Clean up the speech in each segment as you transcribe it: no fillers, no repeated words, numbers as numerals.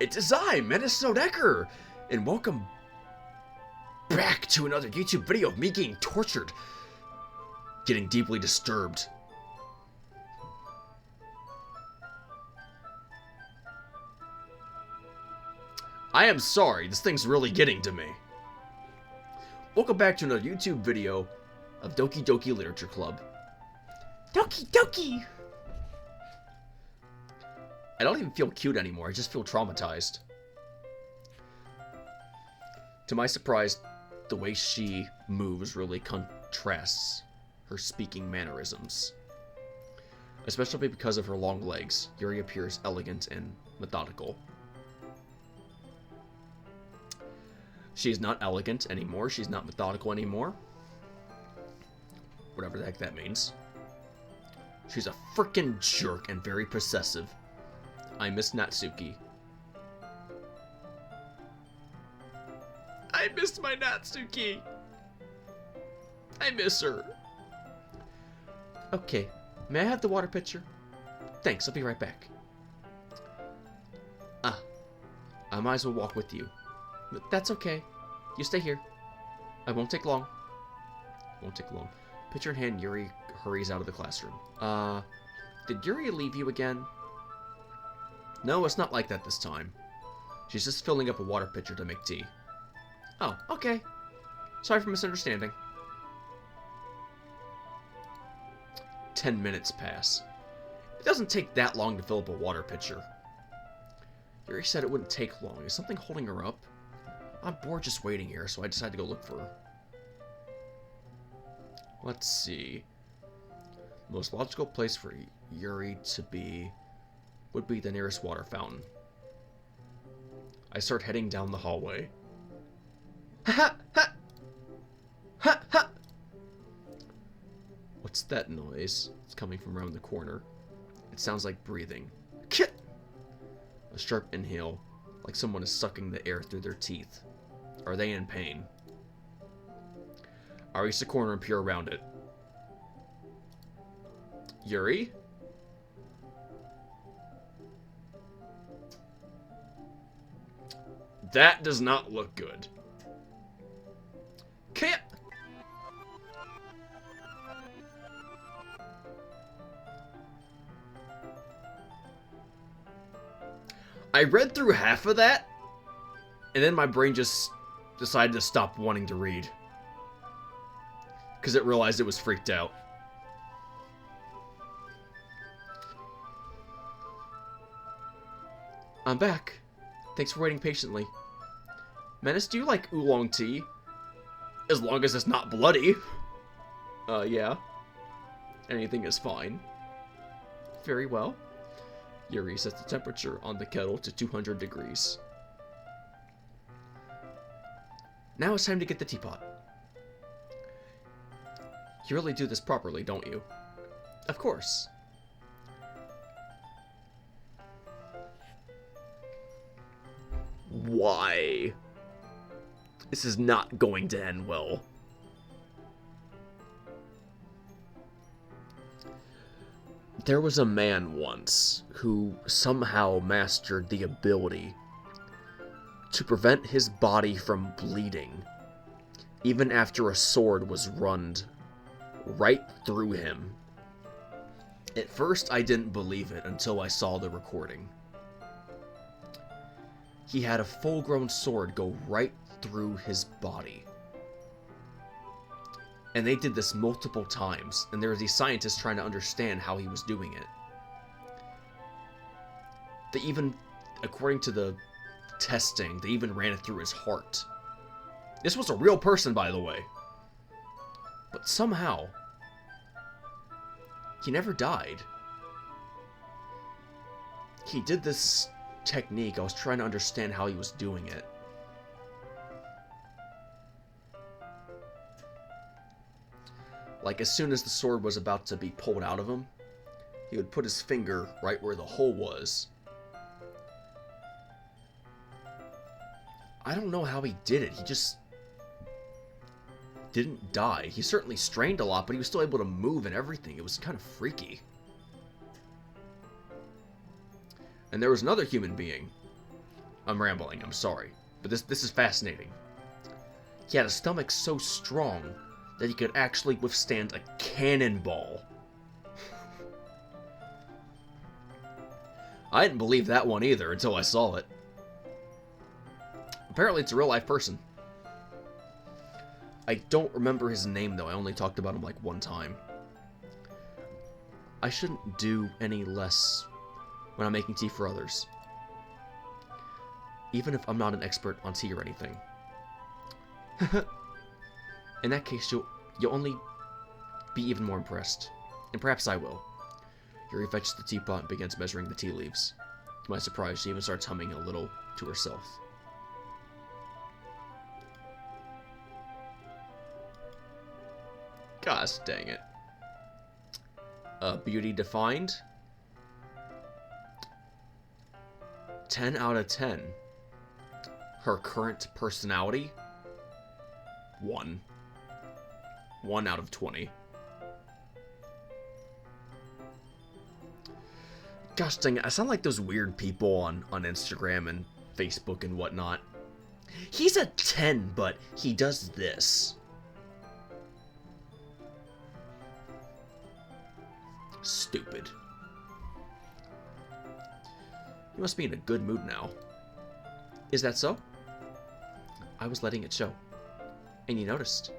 It is I, Menace Snowdecker, and welcome back to another YouTube video of me getting tortured, getting deeply disturbed. I am sorry, this thing's really getting to me. Welcome back to another YouTube video of Doki Doki Literature Club. Doki Doki! I don't even feel cute anymore, I just feel traumatized. To my surprise, the way she moves really contrasts her speaking mannerisms. Especially because of her long legs, Yuri appears elegant and methodical. She's not elegant anymore, she's not methodical anymore. Whatever the heck that means. She's a frickin' jerk and very possessive. I miss Natsuki. I miss my Natsuki. I miss her. Okay, may I have the water pitcher? Thanks, I'll be right back. I might as well walk with you. That's okay. You stay here. I won't take long. Won't take long. Pitcher in hand, Yuri hurries out of the classroom. Did Yuri leave you again? No, it's not like that this time. She's just filling up a water pitcher to make tea. Oh, okay. Sorry for misunderstanding. 10 minutes pass. It doesn't take that long to fill up a water pitcher. Yuri said it wouldn't take long. Is something holding her up? I'm bored just waiting here, so I decided to go look for her. Let's see. The most logical place for Yuri to be would be the nearest water fountain. I start heading down the hallway. Ha ha ha! Ha ha! What's that noise? It's coming from around the corner. It sounds like breathing. Kit! A sharp inhale, like someone is sucking the air through their teeth. Are they in pain? I reach the corner and peer around it. Yuri? That does not look good. Can't. I read through half of that, and then my brain just decided to stop wanting to read. Because it realized it was freaked out. I'm back. Thanks for waiting patiently. Menace, do you like oolong tea? As long as it's not bloody. Yeah. Anything is fine. Very well. Yuri sets the temperature on the kettle to 200 degrees. Now it's time to get the teapot. You really do this properly, don't you? Of course. Why? This is not going to end well. There was a man once who somehow mastered the ability to prevent his body from bleeding, even after a sword was run right through him. At first, I didn't believe it until I saw the recording. He had a full-grown sword go right through his body. And they did this multiple times, and there were these scientists trying to understand how he was doing it. They even, according to the testing, they even ran it through his heart. This was a real person, by the way. But somehow, he never died. He did this technique. I was trying to understand how he was doing it. Like, as soon as the sword was about to be pulled out of him, he would put his finger right where the hole was. I don't know how he did it. He just didn't die. He certainly strained a lot, but he was still able to move and everything. It was kind of freaky. And there was another human being I'm rambling, I'm sorry. But this is fascinating. He had a stomach so strong that he could actually withstand a cannonball. I didn't believe that one either until I saw it. Apparently it's a real-life person. I don't remember his name, though. I only talked about him, like, one time. I shouldn't do any less when I'm making tea for others. Even if I'm not an expert on tea or anything. In that case, you'll only be even more impressed. And perhaps I will. Yuri fetches the teapot and begins measuring the tea leaves. To my surprise, she even starts humming a little to herself. Gosh dang it. Beauty defined. 10 out of 10. Her current personality. 1. 1 out of 20. Gosh dang it, I sound like those weird people on Instagram and Facebook and whatnot. He's a 10, but he does this. Stupid. You must be in a good mood now. Is that so? I was letting it show. And you noticed.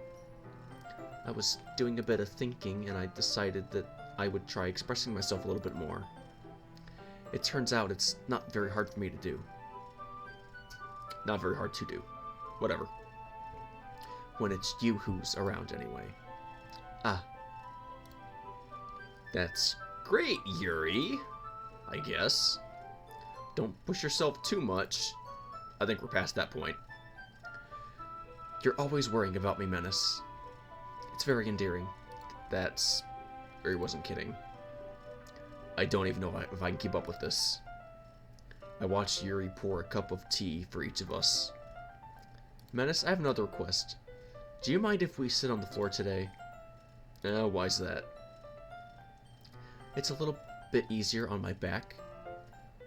I was doing a bit of thinking, and I decided that I would try expressing myself a little bit more. It turns out it's not very hard for me to do. Not very hard to do. Whatever. When it's you who's around anyway. Ah. That's great, Yuri. I guess. Don't push yourself too much. I think we're past that point. You're always worrying about me, Menace. It's very endearing. That's... Yuri wasn't kidding. I don't even know if I can keep up with this. I watched Yuri pour a cup of tea for each of us. Menace, I have another request. Do you mind if we sit on the floor today? Why's that? It's a little bit easier on my back.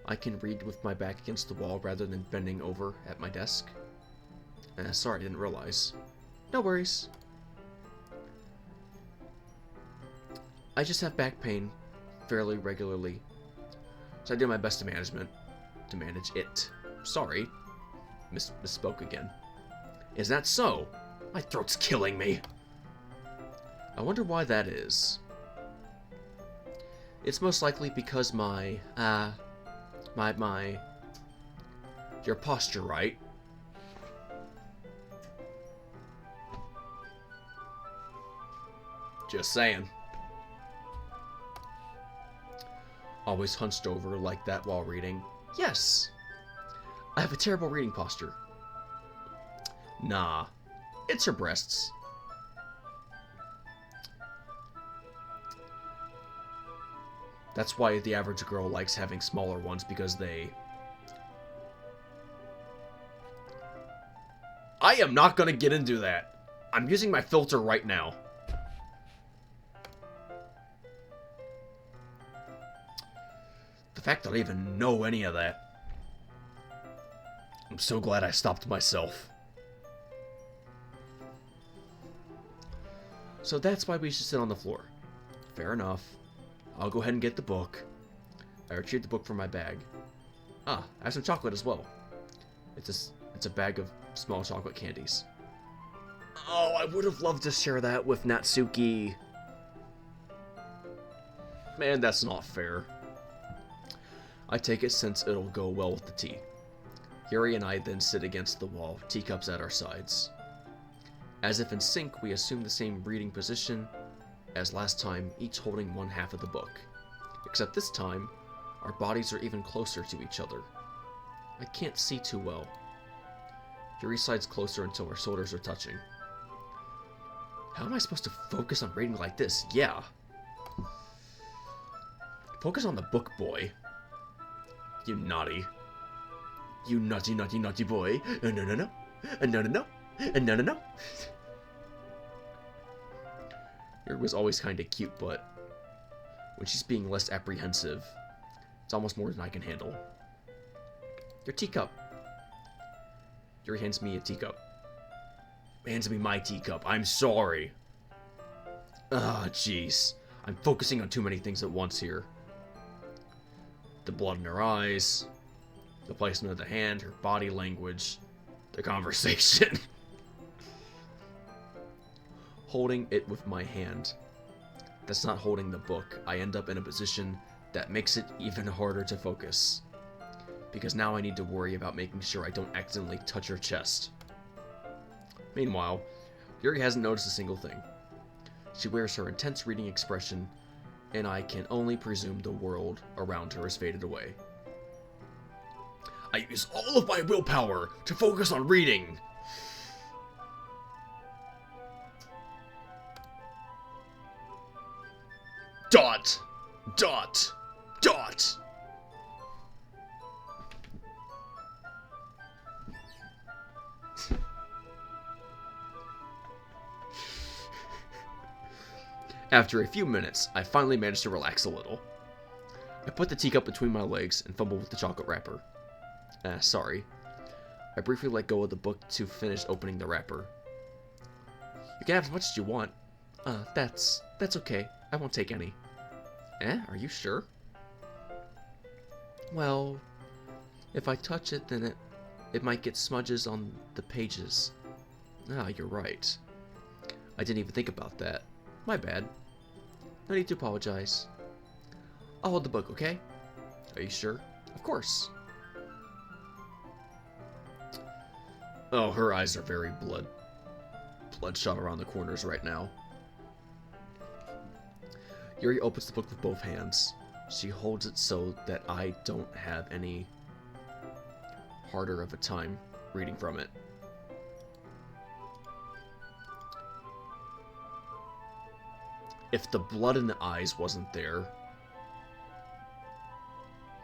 I can read with my back against the wall rather than bending over at my desk. Sorry, I didn't realize. No worries. I just have back pain fairly regularly, so I do my best to manage it. Sorry, misspoke again. Is that so? My throat's killing me. I wonder why that is. It's most likely because your posture, right? Just saying. Always hunched over like that while reading. Yes! I have a terrible reading posture. Nah. It's her breasts. That's why the average girl likes having smaller ones, because they... I am not gonna get into that. I'm using my filter right now. The fact that I even know any of that. I'm so glad I stopped myself. So that's why we should sit on the floor. Fair enough. I'll go ahead and get the book. I retrieved the book from my bag. Ah, I have some chocolate as well. It's a bag of small chocolate candies. Oh, I would have loved to share that with Natsuki. Man, that's not fair. I take it since it'll go well with the tea. Yuri and I then sit against the wall, teacups at our sides. As if in sync, we assume the same reading position as last time, each holding one half of the book. Except this time, our bodies are even closer to each other. I can't see too well. Yuri slides closer until our shoulders are touching. How am I supposed to focus on reading like this? Yeah. Focus on the book, boy. You naughty. You naughty, naughty, naughty boy. No, no, no. No, no, no. No, no, no. Yuri was always kind of cute, but when she's being less apprehensive, it's almost more than I can handle. Your teacup. Yuri hands me a teacup. Hands me my teacup. I'm sorry. Ah, jeez. I'm focusing on too many things at once here. The blood in her eyes, the placement of the hand, her body language, the conversation. Holding it with my hand. That's not holding the book. I end up in a position that makes it even harder to focus. Because now I need to worry about making sure I don't accidentally touch her chest. Meanwhile, Yuri hasn't noticed a single thing. She wears her intense reading expression, and I can only presume the world around her has faded away. I use all of my willpower to focus on reading. Dot. Dot. Dot. After a few minutes, I finally managed to relax a little. I put the teacup between my legs and fumbled with the chocolate wrapper. Sorry. I briefly let go of the book to finish opening the wrapper. You can have as much as you want. That's okay. I won't take any. Are you sure? Well, if I touch it, then it might get smudges on the pages. Ah, you're right. I didn't even think about that. My bad. No need to apologize. I'll hold the book, okay? Are you sure? Of course. Oh, her eyes are very bloodshot around the corners right now. Yuri opens the book with both hands. She holds it so that I don't have any harder of a time reading from it. If the blood in the eyes wasn't there,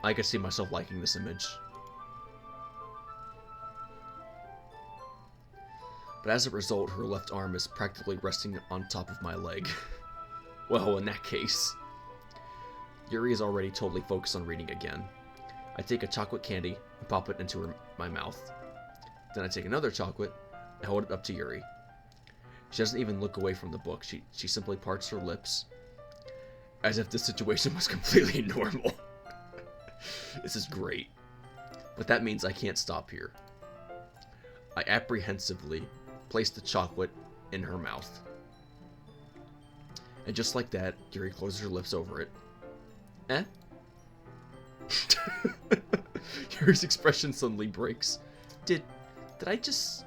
I could see myself liking this image. But as a result, her left arm is practically resting on top of my leg. Well, in that case, Yuri is already totally focused on reading again. I take a chocolate candy and pop it into my mouth. Then I take another chocolate and hold it up to Yuri. She doesn't even look away from the book. She simply parts her lips, as if this situation was completely normal. This is great. But that means I can't stop here. I apprehensively place the chocolate in her mouth. And just like that, Yuri closes her lips over it. Yuri's expression suddenly breaks. Did I just...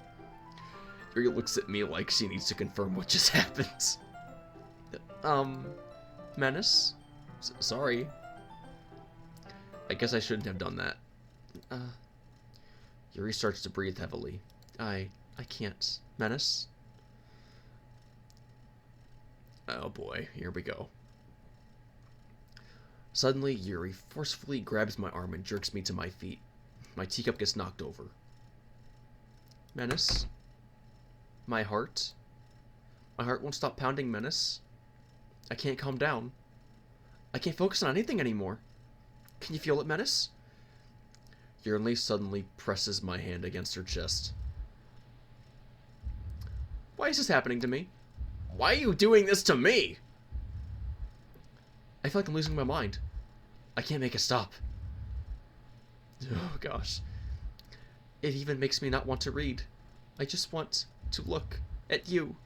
Yuri looks at me like she needs to confirm what just happened. Menace? Sorry. I guess I shouldn't have done that. Yuri starts to breathe heavily. I can't. Menace? Oh boy, here we go. Suddenly, Yuri forcefully grabs my arm and jerks me to my feet. My teacup gets knocked over. Menace? My heart? My heart won't stop pounding, Menace. I can't calm down. I can't focus on anything anymore. Can you feel it, Menace? Yuri suddenly presses my hand against her chest. Why is this happening to me? Why are you doing this to me? I feel like I'm losing my mind. I can't make it stop. Oh gosh. It even makes me not want to read. I just want to look at you.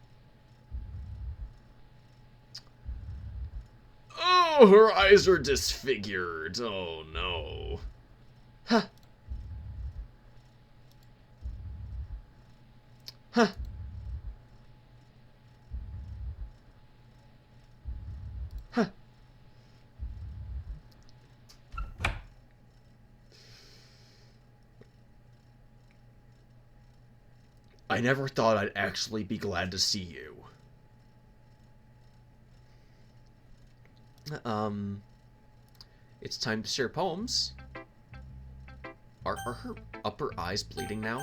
Oh, her eyes are disfigured. Oh no. Huh. Huh. Huh. I never thought I'd actually be glad to see you. It's time to share poems. Are her upper eyes bleeding now?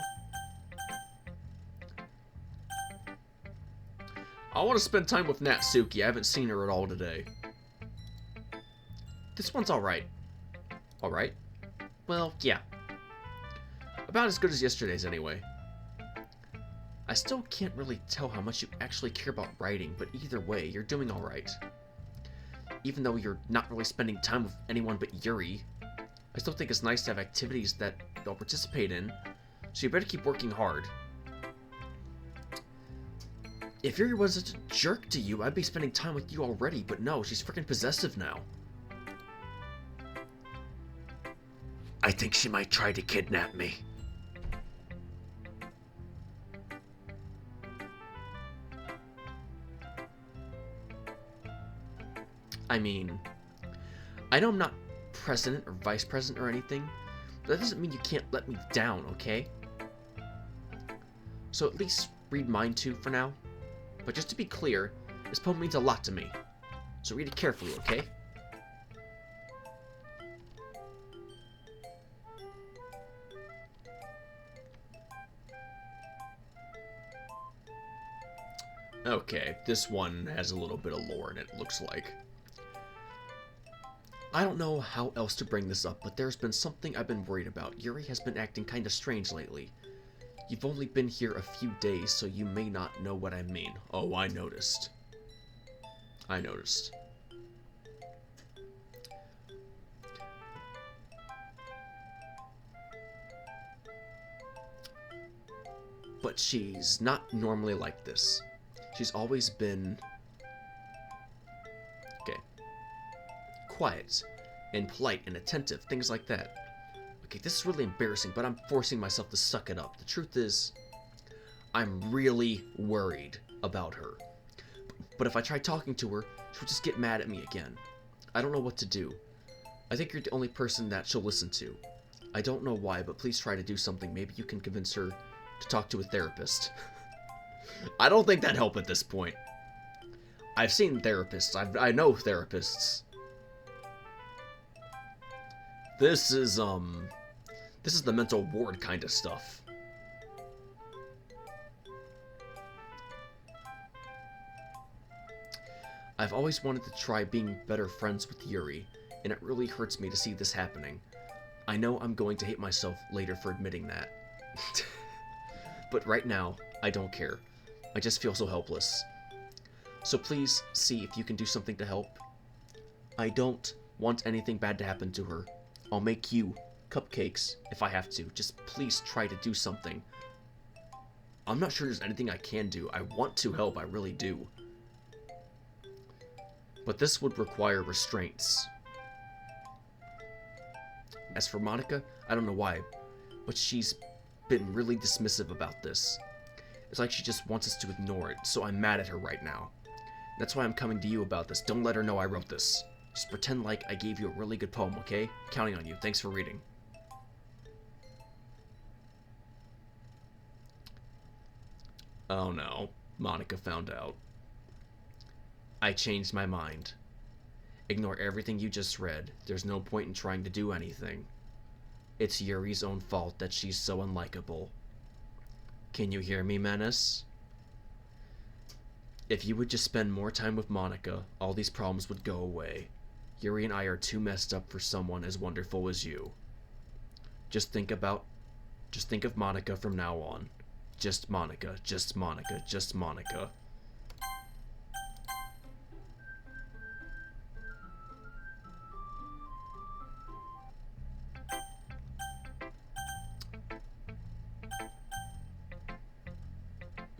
I want to spend time with Natsuki. I haven't seen her at all today. This one's alright. Alright? Well, yeah. About as good as yesterday's anyway. I still can't really tell how much you actually care about writing, but either way, you're doing alright. Even though you're not really spending time with anyone but Yuri, I still think it's nice to have activities that you'll participate in, so you better keep working hard. If Yuri wasn't such a jerk to you, I'd be spending time with you already, but no, she's freaking possessive now. I think she might try to kidnap me. I mean, I know I'm not president or vice president or anything, but that doesn't mean you can't let me down, okay? So at least read mine too for now. But just to be clear, this poem means a lot to me. So read it carefully, okay? Okay, this one has a little bit of lore in it, looks like. I don't know how else to bring this up, but there's been something I've been worried about. Yuri has been acting kinda strange lately. You've only been here a few days, so you may not know what I mean. Oh, I noticed. I noticed. But she's not normally like this. She's always been... okay. Quiet, and polite, and attentive, things like that. Okay, this is really embarrassing, but I'm forcing myself to suck it up. The truth is, I'm really worried about her. But if I try talking to her, she'll just get mad at me again. I don't know what to do. I think you're the only person that she'll listen to. I don't know why, but please try to do something. Maybe you can convince her to talk to a therapist. I don't think that'd help at this point. I've seen therapists. I know therapists. This is the mental ward kind of stuff. I've always wanted to try being better friends with Yuri, and it really hurts me to see this happening. I know I'm going to hate myself later for admitting that. But right now, I don't care. I just feel so helpless. So please see if you can do something to help. I don't want anything bad to happen to her. I'll make you cupcakes if I have to. Just please try to do something. I'm not sure there's anything I can do. I want to help, I really do. But this would require restraints. As for Monica, I don't know why, but she's been really dismissive about this. It's like she just wants us to ignore it, so I'm mad at her right now. That's why I'm coming to you about this. Don't let her know I wrote this. Just pretend like I gave you a really good poem, okay? Counting on you. Thanks for reading. Oh no, Monica found out. I changed my mind. Ignore everything you just read. There's no point in trying to do anything. It's Yuri's own fault that she's so unlikable. Can you hear me, Menace? If you would just spend more time with Monica, all these problems would go away. Yuri and I are too messed up for someone as wonderful as you. Just think of Monica from now on. Just Monica, just Monica, just Monica.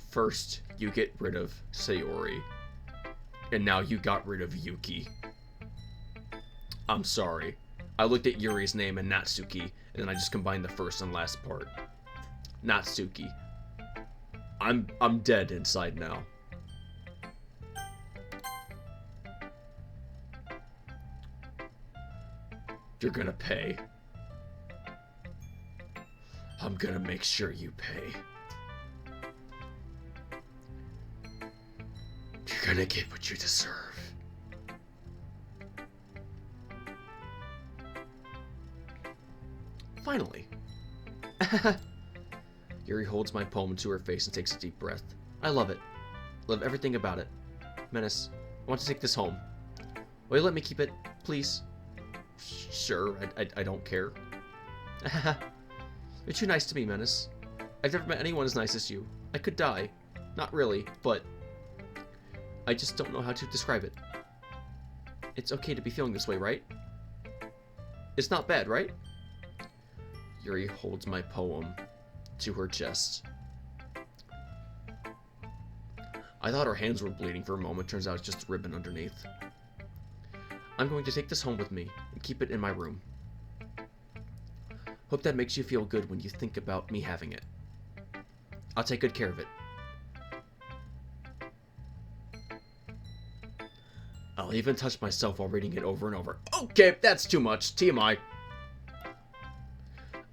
First, you get rid of Sayori, and now you got rid of Yuki. I'm sorry. I looked at Yuri's name and Natsuki, and then I just combined the first and last part. Natsuki. I'm dead inside now. You're gonna pay. I'm gonna make sure you pay. You're gonna get what you deserve. Finally. Yuri holds my poem to her face and takes a deep breath. I love it. Love everything about it. Menace, I want to take this home. Will you let me keep it, please? Sure, I don't care. You're too nice to me, Menace. I've never met anyone as nice as you. I could die. Not really, but I just don't know how to describe it. It's okay to be feeling this way, right? It's not bad, right? Yuri holds my poem to her chest. I thought her hands were bleeding for a moment. Turns out it's just a ribbon underneath. I'm going to take this home with me and keep it in my room. Hope that makes you feel good when you think about me having it. I'll take good care of it. I'll even touch myself while reading it over and over. Okay, that's too much. TMI.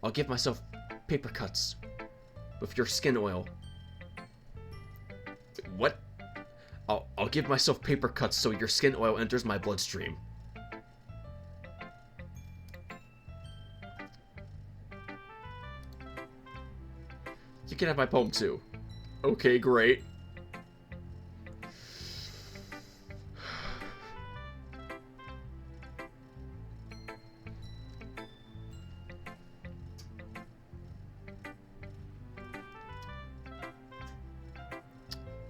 I'll give myself paper cuts with your skin oil. What? I'll give myself paper cuts so your skin oil enters my bloodstream. You can have my poem too. Okay, great.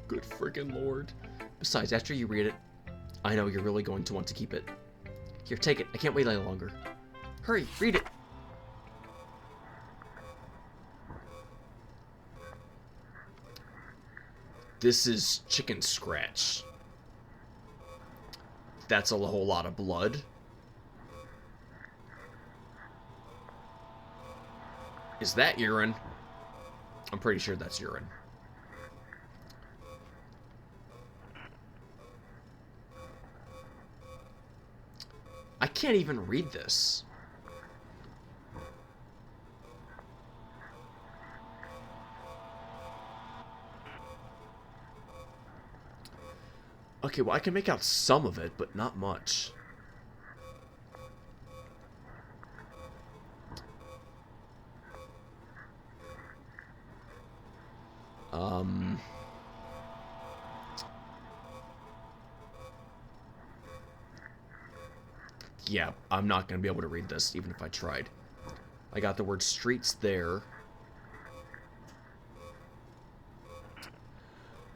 Good friggin' lord. Besides, after you read it, I know you're really going to want to keep it. Here, take it. I can't wait any longer. Hurry, read it. This is chicken scratch. That's a whole lot of blood. Is that urine? I'm pretty sure that's urine. I can't even read this. Okay, well, I can make out some of it, but not much. Yeah, I'm not going to be able to read this, even if I tried. I got the word streets there.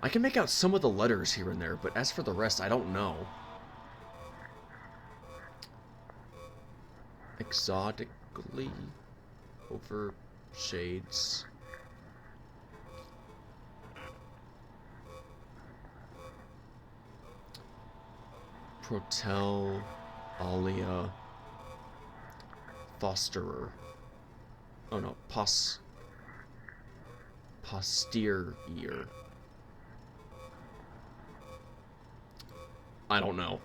I can make out some of the letters here and there, but as for the rest, I don't know. Exotically over shades. Protel, Alia, Fosterer. Oh no, posterior. I don't know.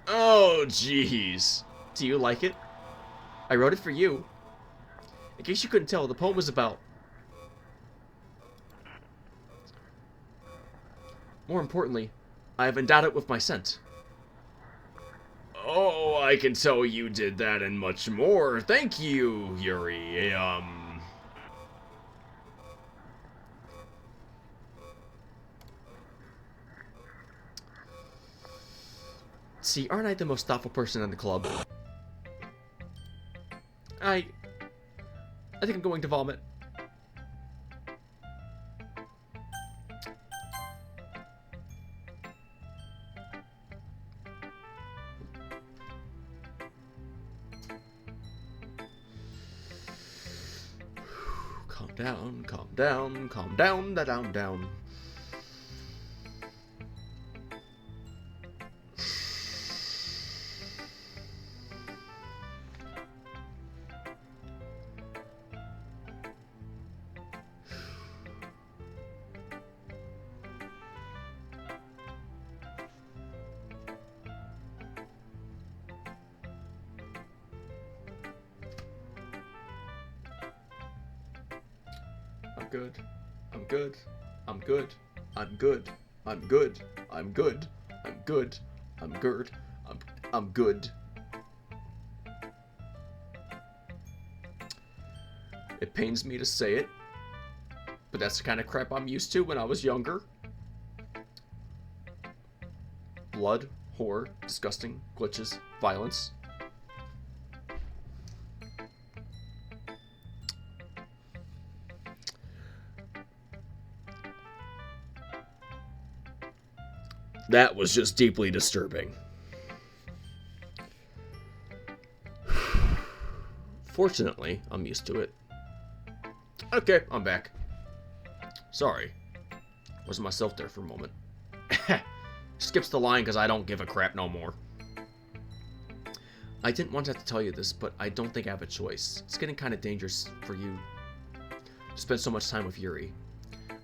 Oh, jeez. Do you like it? I wrote it for you. In case you couldn't tell, the poem was about... More importantly, I have endowed it with my scent. Oh, I can tell you did that and much more. Thank you, Yuri. See, aren't I the most thoughtful person in the club? I think I'm going to vomit. Calm down, calm down, calm down, down. I'm good. I'm good. I'm good. I'm good. I'm good. I'm good. I'm good. I'm good. I'm good. It pains me to say it, but that's the kind of crap I'm used to when I was younger. Blood, horror, disgusting, glitches, violence. That was just deeply disturbing. Fortunately, I'm used to it. Okay, I'm back. Sorry. Wasn't myself there for a moment. Skips the line because I don't give a crap no more. I didn't want to have to tell you this, but I don't think I have a choice. It's getting kind of dangerous for you to spend so much time with Yuri.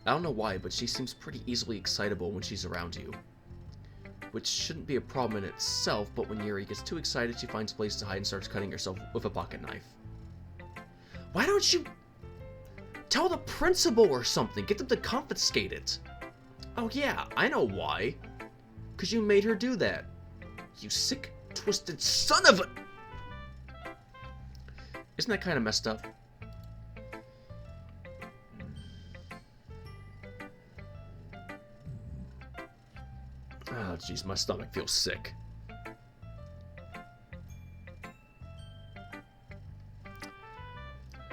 I don't know why, but she seems pretty easily excitable when she's around you. Which shouldn't be a problem in itself, but when Yuri gets too excited, she finds a place to hide and starts cutting herself with a pocket knife. Why don't you tell the principal or something? Get them to confiscate it. Oh yeah, I know why. Because you made her do that. You sick, twisted son of a... Isn't that kind of messed up? Oh, jeez, my stomach feels sick.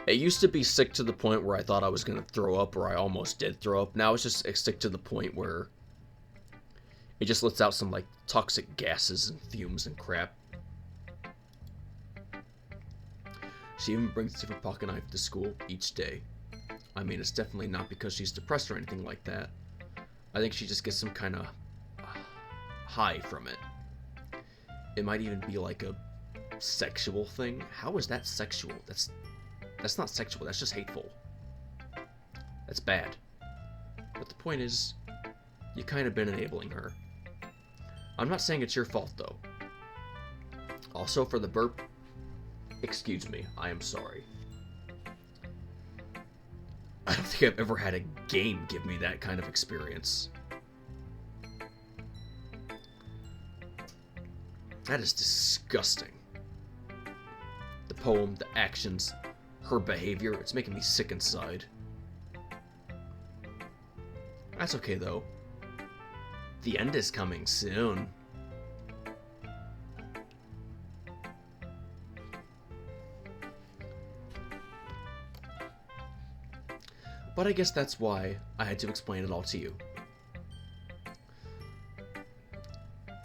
It used to be sick to the point where I thought I was going to throw up, or I almost did throw up. Now it's just sick to the point where it just lets out some, like, toxic gases and fumes and crap. She even brings a different pocket knife to school each day. I mean, it's definitely not because she's depressed or anything like that. I think she just gets some kind of high from it. It might even be like a sexual thing. How is that sexual? That's not sexual, that's just hateful. That's bad. But the point is, you kind of been enabling her. I'm not saying it's your fault, though. Also, for the burp, excuse me, I am sorry. I don't think I've ever had a game give me that kind of experience. That is disgusting. The poem, the actions, her behavior, it's making me sick inside. That's okay, though. The end is coming soon. But I guess that's why I had to explain it all to you.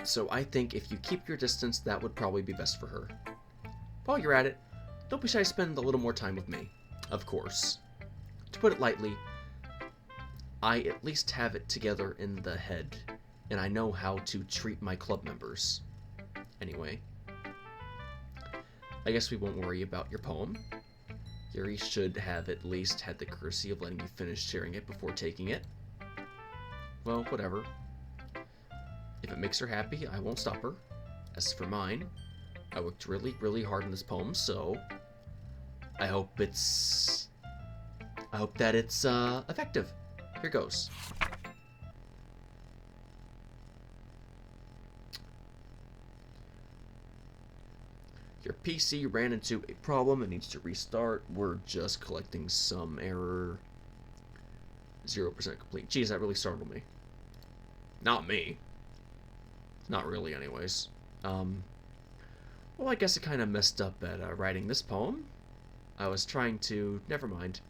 So I think if you keep your distance, that would probably be best for her. While you're at it, don't be shy to spend a little more time with me. Of course. To put it lightly, I at least have it together in the head, and I know how to treat my club members. Anyway, I guess we won't worry about your poem. Yuri should have at least had the courtesy of letting you finish sharing it before taking it. Well, whatever. If it makes her happy, I won't stop her. As for mine, I worked really, really hard on this poem, so I hope that it's effective. Here goes. Your PC ran into a problem and needs to restart. We're just collecting some error. 0% complete. Geez, that really startled me. Not me. Not really, anyways. Well, I guess I kind of messed up at writing this poem. I was trying to... Never mind.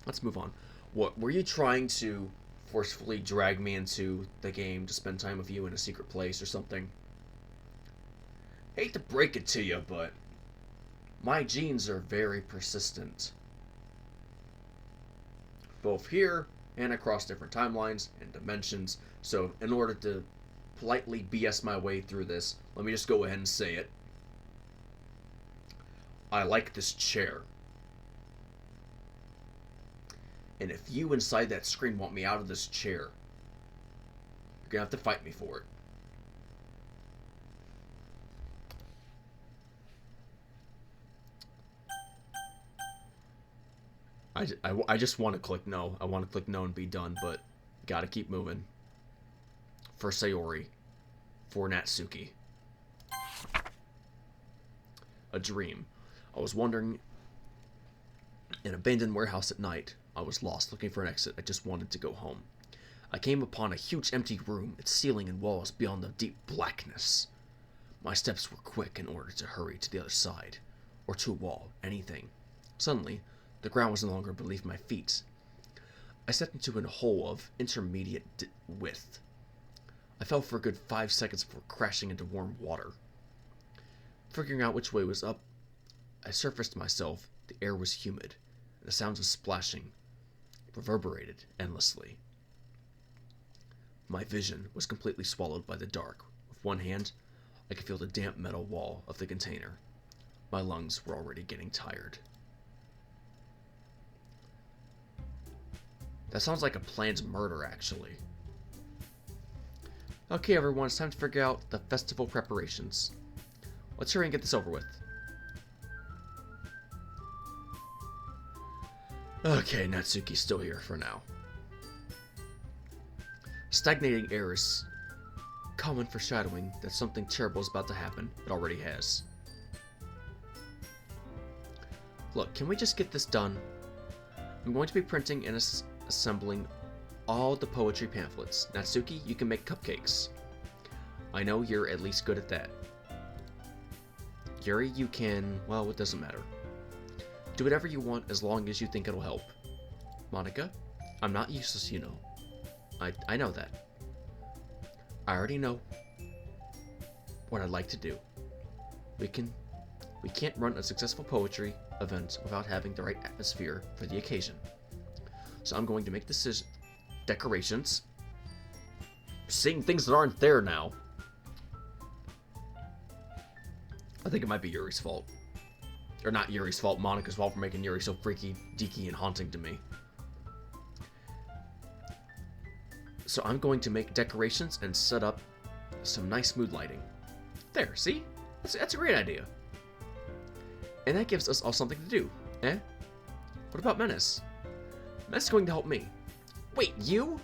Let's move on. What, were you trying to forcefully drag me into the game to spend time with you in a secret place or something? Hate to break it to you, but my genes are very persistent. Both here and across different timelines and dimensions. So in order to politely BS my way through this, let me just go ahead and say it. I like this chair. And if you inside that screen want me out of this chair, you're gonna have to fight me for it. I just want to click no. I want to click no and be done, but gotta keep moving. For Sayori. For Natsuki. A dream. I was wandering an abandoned warehouse at night. I was lost, looking for an exit. I just wanted to go home. I came upon a huge empty room, its ceiling and walls beyond the deep blackness. My steps were quick in order to hurry to the other side, or to a wall, anything. Suddenly, the ground was no longer beneath my feet. I stepped into a hole of intermediate width. I fell for a good 5 seconds before crashing into warm water. Figuring out which way was up, I surfaced myself. The air was humid, and the sounds of splashing reverberated endlessly. My vision was completely swallowed by the dark. With one hand, I could feel the damp metal wall of the container. My lungs were already getting tired. That sounds like a planned murder, actually. Okay, everyone, it's time to figure out the festival preparations. Let's hurry and get this over with. Okay, Natsuki's still here for now. Stagnating air is common foreshadowing that something terrible is about to happen. It already has. Look, can we just get this done? I'm going to be printing and assembling all the poetry pamphlets. Natsuki, you can make cupcakes. I know you're at least good at that. Yuri, you can... well, it doesn't matter. Do whatever you want as long as you think it'll help. Monica, I'm not useless, you know. I know that. I already know what I'd like to do. We can't run a successful poetry event without having the right atmosphere for the occasion. So I'm going to make decorations. Seeing things that aren't there now. I think it might be Yuri's fault. Or not Yuri's fault, Monica's fault for making Yuri so freaky, deaky, and haunting to me. So I'm going to make decorations and set up some nice mood lighting. There, see? That's a great idea. And that gives us all something to do, eh? What about Menace? Menace is going to help me. Wait, you?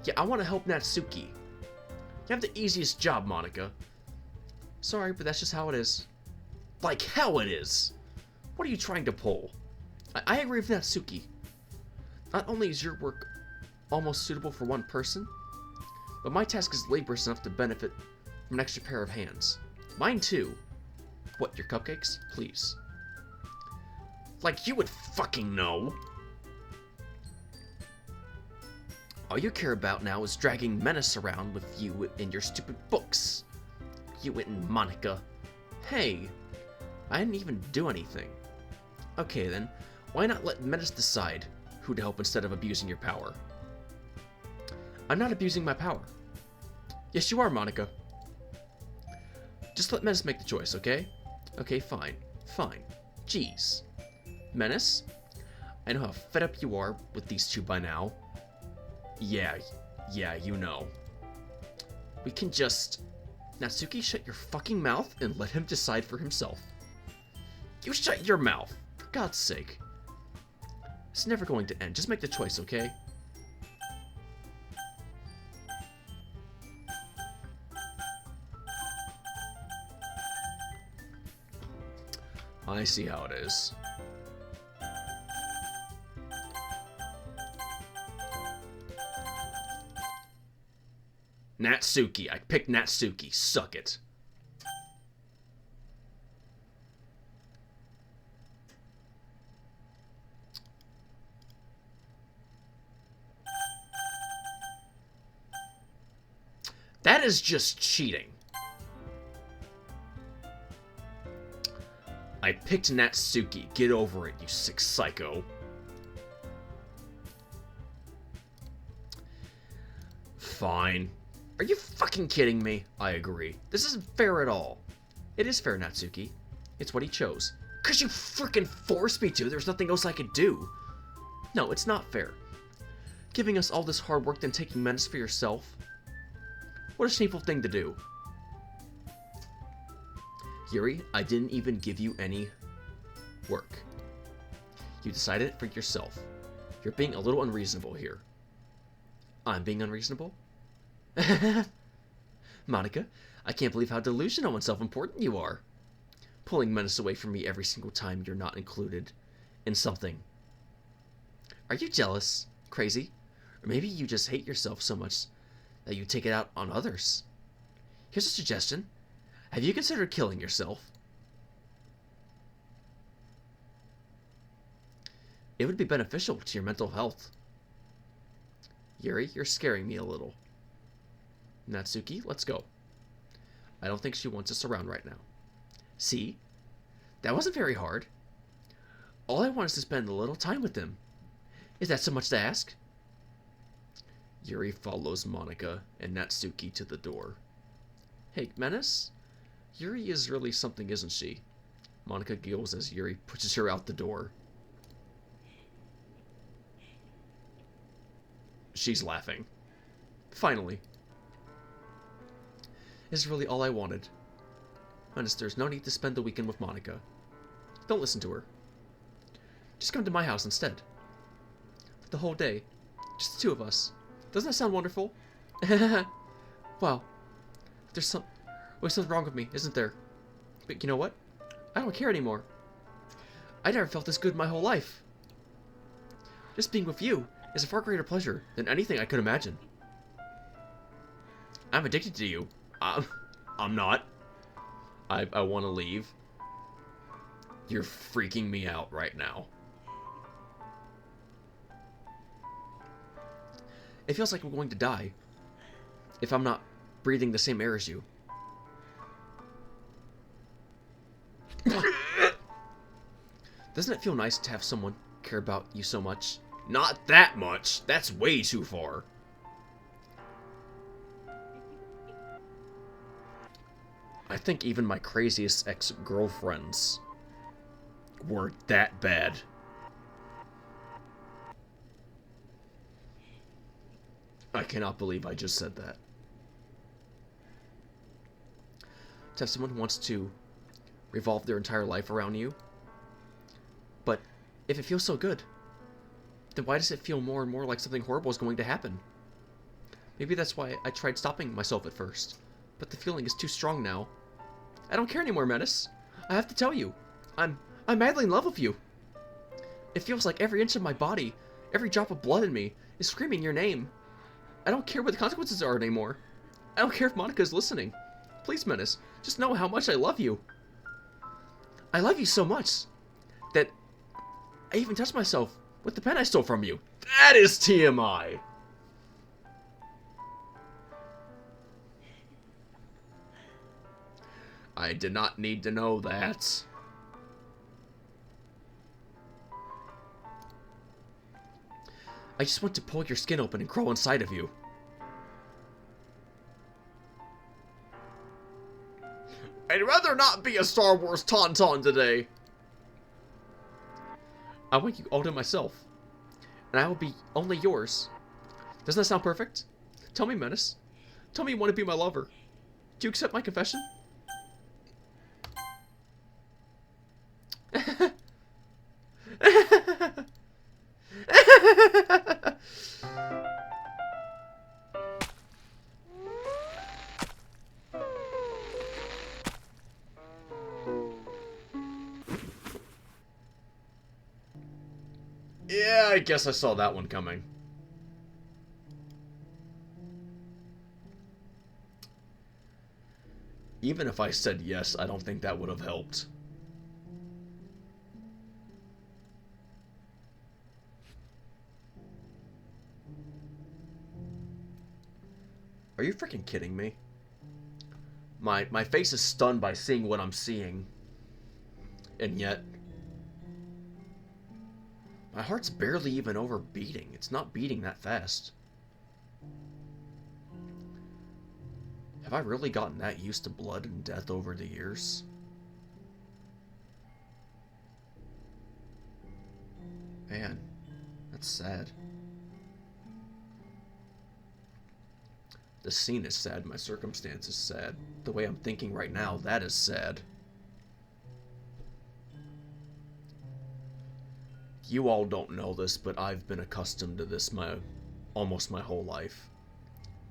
Yeah, I want to help Natsuki. You have the easiest job, Monica. Sorry, but that's just how it is. Like hell it is! What are you trying to pull? I agree with Natsuki. Not only is your work almost suitable for one person, but my task is laborious enough to benefit from an extra pair of hands. Mine too. What, your cupcakes? Please. Like you would fucking know. All you care about now is dragging Menace around with you in your stupid books. You and Monica. Hey, I didn't even do anything. Okay then, why not let Menace decide who to help instead of abusing your power? I'm not abusing my power. Yes, you are, Monica. Just let Menace make the choice, okay? Okay, fine. Fine. Jeez. Menace? I know how fed up you are with these two by now. Yeah, you know. We can just... Natsuki, shut your fucking mouth and let him decide for himself. You shut your mouth! For God's sake. It's never going to end. Just make the choice, okay? I see how it is. Natsuki. I picked Natsuki. Suck it. That is just cheating. I picked Natsuki. Get over it, you sick psycho. Fine. Are you fucking kidding me? I agree. This isn't fair at all. It is fair, Natsuki. It's what he chose. 'Cause you freaking forced me to. There's nothing else I could do. No, it's not fair. Giving us all this hard work, then taking Menace for yourself. What a shameful thing to do. Yuri, I didn't even give you any work. You decided it for yourself. You're being a little unreasonable here. I'm being unreasonable? Monica, I can't believe how delusional and self-important you are. Pulling Menace away from me every single time you're not included in something. Are you jealous? Crazy? Or maybe you just hate yourself so much that you take it out on others. Here's a suggestion. Have you considered killing yourself? It would be beneficial to your mental health. Yuri, you're scaring me a little. Natsuki, let's go. I don't think she wants us around right now. See? That wasn't very hard. All I want is to spend a little time with them. Is that so much to ask? Yuri follows Monika and Natsuki to the door. Hey, Menace? Yuri is really something, isn't she? Monika giggles as Yuri pushes her out the door. She's laughing. Finally. This is really all I wanted. Menace, there's no need to spend the weekend with Monika. Don't listen to her. Just come to my house instead. For the whole day. Just the two of us. Doesn't that sound wonderful? Wow. There's something wrong with me, isn't there? But you know what? I don't care anymore. I never felt this good in my whole life. Just being with you is a far greater pleasure than anything I could imagine. I'm addicted to you. I'm not. I want to leave. You're freaking me out right now. It feels like I'm going to die if I'm not breathing the same air as you. Doesn't it feel nice to have someone care about you so much? Not that much. That's way too far. I think even my craziest ex-girlfriends were that bad. I cannot believe I just said that. To have someone who wants to revolve their entire life around you. But if it feels so good, then why does it feel more and more like something horrible is going to happen? Maybe that's why I tried stopping myself at first. But the feeling is too strong now. I don't care anymore, Menace. I have to tell you. I'm madly in love with you. It feels like every inch of my body, every drop of blood in me, is screaming your name. I don't care what the consequences are anymore. I don't care if Monika's listening. Please, Menace, just know how much I love you. I love you so much that I even touched myself with the pen I stole from you. That is TMI. I did not need to know that. I just want to pull your skin open and crawl inside of you. I'd rather not be a Star Wars Tauntaun today. I want you all to myself. And I will be only yours. Doesn't that sound perfect? Tell me, Menace. Tell me you want to be my lover. Do you accept my confession? Yeah, I guess I saw that one coming. Even if I said yes, I don't think that would have helped. Are you freaking kidding me? My face is stunned by seeing what I'm seeing. And yet, my heart's barely even over beating. It's not beating that fast. Have I really gotten that used to blood and death over the years? Man, that's sad. The scene is sad, my circumstance is sad. The way I'm thinking right now, that is sad. You all don't know this, but I've been accustomed to this almost my whole life.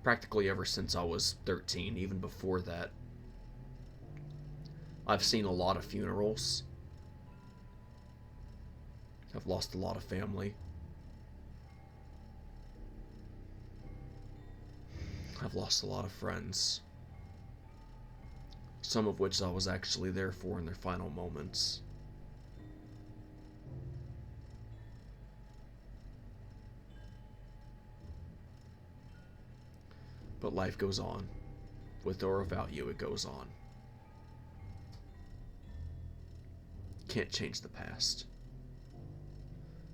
Practically ever since I was 13, even before that. I've seen a lot of funerals. I've lost a lot of family. I've lost a lot of friends. Some of which I was actually there for in their final moments. But life goes on. With or without you, it goes on. Can't change the past.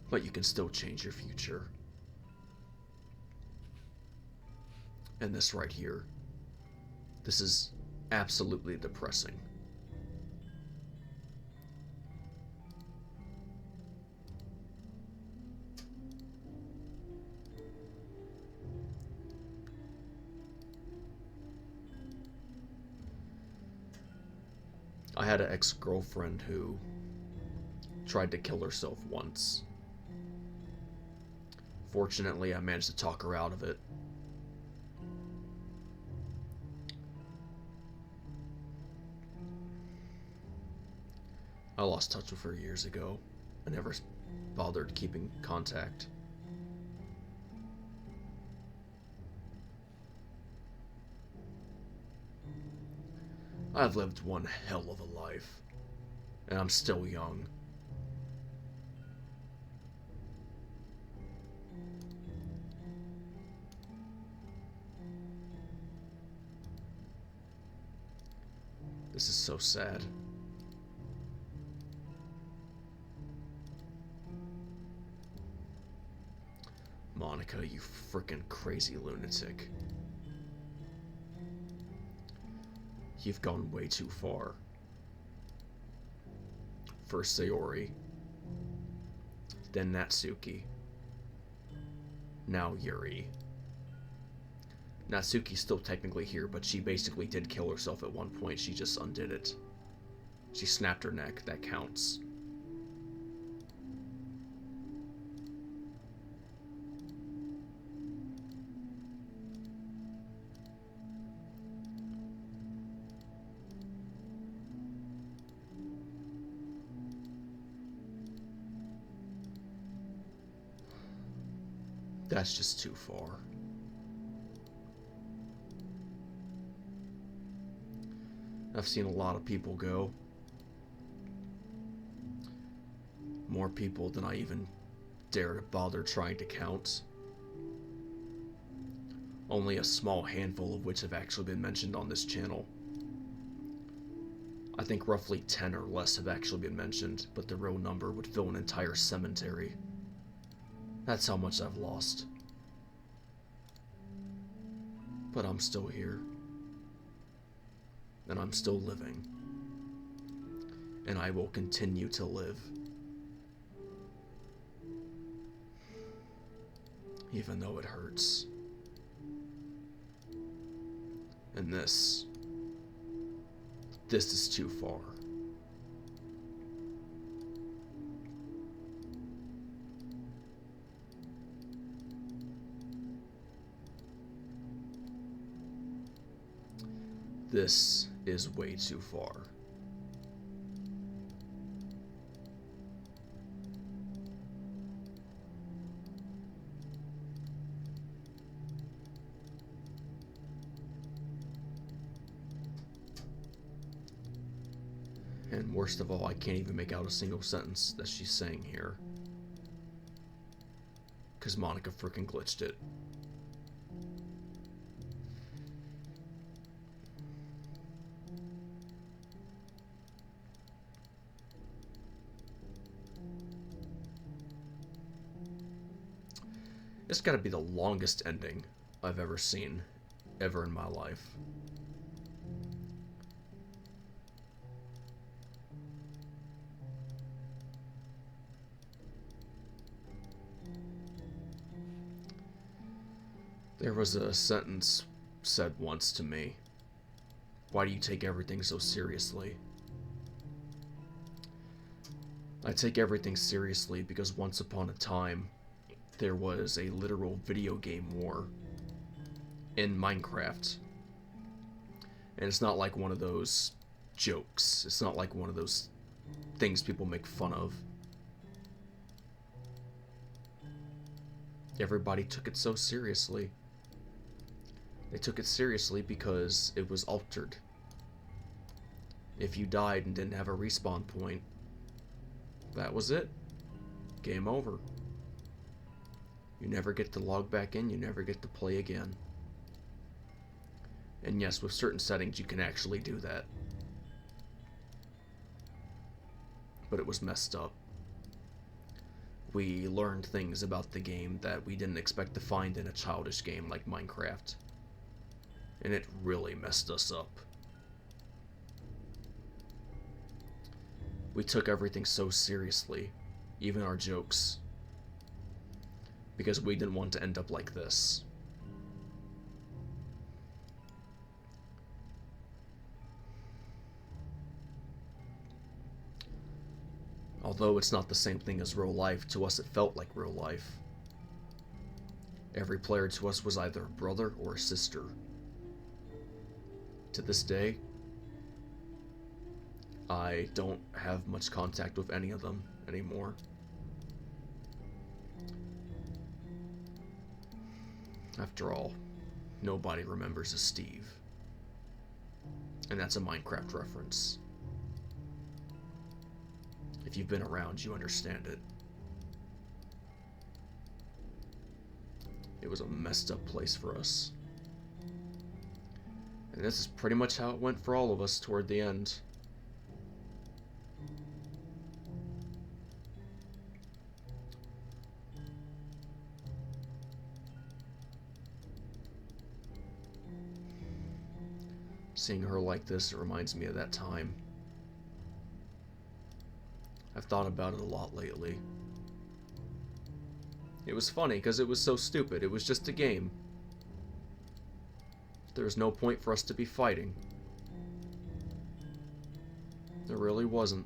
But you can still change your future. And this right here, this is absolutely depressing. I had an ex-girlfriend who tried to kill herself once. Fortunately, I managed to talk her out of it. I lost touch with her years ago. I never bothered keeping contact. I've lived one hell of a life, and I'm still young. This is so sad. Monica, you frickin' crazy lunatic. You've gone way too far. First Sayori, then Natsuki, now Yuri. Natsuki's still technically here, but she basically did kill herself at one point. She just undid it. She snapped her neck. That counts. That's just too far. I've seen a lot of people go. More people than I even dare to bother trying to count. Only a small handful of which have actually been mentioned on this channel. I think roughly 10 or less have actually been mentioned, but the real number would fill an entire cemetery. That's how much I've lost. But I'm still here. And I'm still living. And I will continue to live. Even though it hurts. And this is too far. This is way too far. And worst of all, I can't even make out a single sentence that she's saying here. 'Cause Monica freaking glitched it. This gotta be the longest ending I've ever seen, ever in my life. There was a sentence said once to me. Why do you take everything so seriously? I take everything seriously because once upon a time, there was a literal video game war in Minecraft. And it's not like one of those jokes. It's not like one of those things people make fun of. Everybody took it so seriously. They took it seriously because it was altered. If you died and didn't have a respawn point, that was it. Game over. You never get to log back in, you never get to play again. And yes, with certain settings you can actually do that. But it was messed up. We learned things about the game that we didn't expect to find in a childish game like Minecraft. And it really messed us up. We took everything so seriously, even our jokes, because we didn't want to end up like this. Although it's not the same thing as real life, to us it felt like real life. Every player to us was either a brother or a sister. To this day, I don't have much contact with any of them anymore. After all, nobody remembers a Steve. And that's a Minecraft reference. If you've been around, you understand it. It was a messed up place for us. And this is pretty much how it went for all of us toward the end. Seeing her like this, it reminds me of that time. I've thought about it a lot lately. It was funny because it was so stupid. It was just a game. There was no point for us to be fighting. There really wasn't.